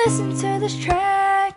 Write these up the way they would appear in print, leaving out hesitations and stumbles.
Listen to this track.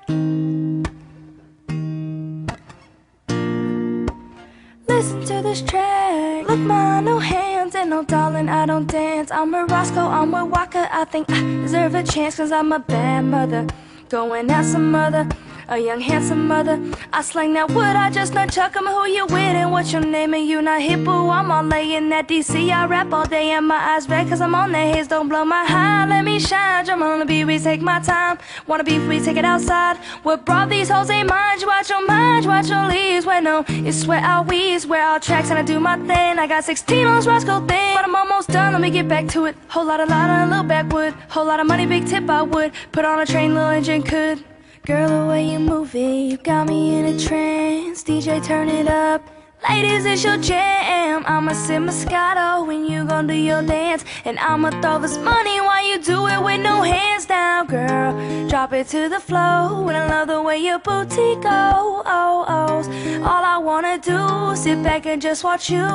Listen to this track. Look, ma, no hands and no darling, I don't dance. I'm a Roscoe, I'm a Waka. I think I deserve a chance, cause I'm a bad mother. Going at some mother, a young handsome mother. I slang that wood, I just nunchuck 'em. Who you with and what's your name? And you not hip, boo, I'm all laying that DC. I rap all day and my eyes red cause I'm on the haze. Don't blow my high, let me shine. Drum on the beat, we take my time. Wanna beef, we take it outside. What brought these hoes ain't mine. You watch your mind, you watch your leaves. Wait, no, it's where I wheeze, where all tracks and I do my thing. I got 16 on this Roscoe thing, but I'm almost done, let me get back to it. Whole lot of a little backwood. Whole lot of money, big tip I would. Put on a train, little engine could. Girl, the way you move it, you got me in a trance. DJ, turn it up. Ladies, it's your jam. I'ma sip Moscato when you gon' do your dance. And I'ma throw this money while you do it with no hands down, girl. Drop it to the floor. And I love the way your booty goes. All I wanna do, sit back and just watch you.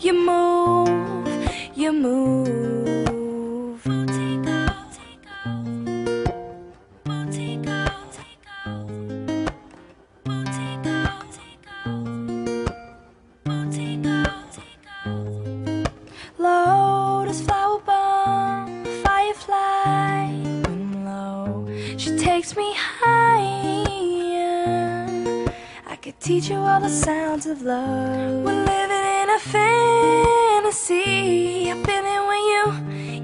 You move, you move. Lotus flower bomb, firefly, boom low. She takes me higher. I could teach you all the sounds of love. We're living in a fantasy. I feel it when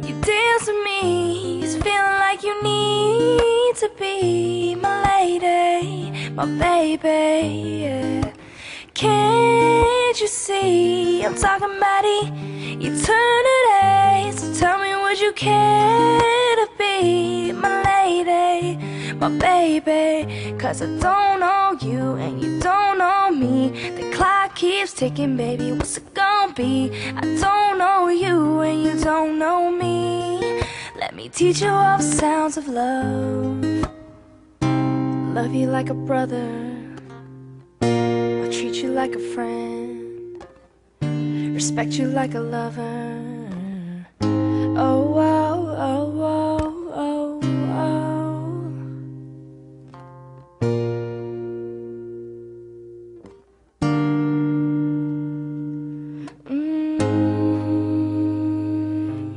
you dance with me. It's feeling like you need to be my lady, my baby. Yeah. Can't you see I'm talking about eternity? So tell me, would you care to be my lady, my baby? Cause I don't know you and you don't know me. The clock keeps ticking, baby, what's it gonna be? I don't know you and you don't know me. Let me teach you all the sounds of love. Love you like a brother, treat you like a friend, respect you like a lover. Oh, oh, oh, oh, oh, oh.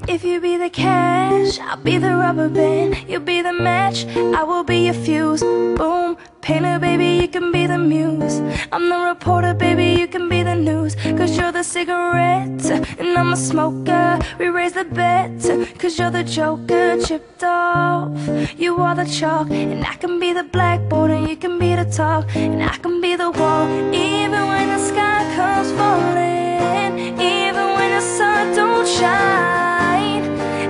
If you be the cash, I'll be the rubber band. You'll be the match, I will be your fuse. Boom, painter, baby, you can be the muse. I'm the reporter, baby, you can be the news. Cause you're the cigarette, and I'm a smoker. We raise the bet, cause you're the joker. Chipped off, you are the chalk. And I can be the blackboard, and you can be the talk. And I can be the wall, even when the sky comes falling. Even when the sun don't shine,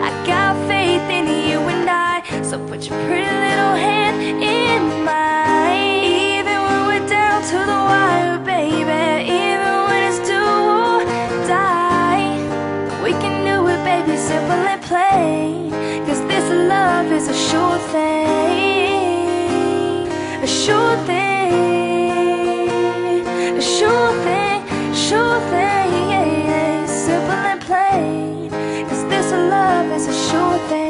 I got faith in you and I. So put your pretty little hand in mine. Even when we're down to the wire, baby. Even when it's do or die, we can do it, baby, simple and plain. Cause this love is a sure thing. A sure thing. A sure thing. Sure thing. Simple and plain. Cause this love is a sure thing.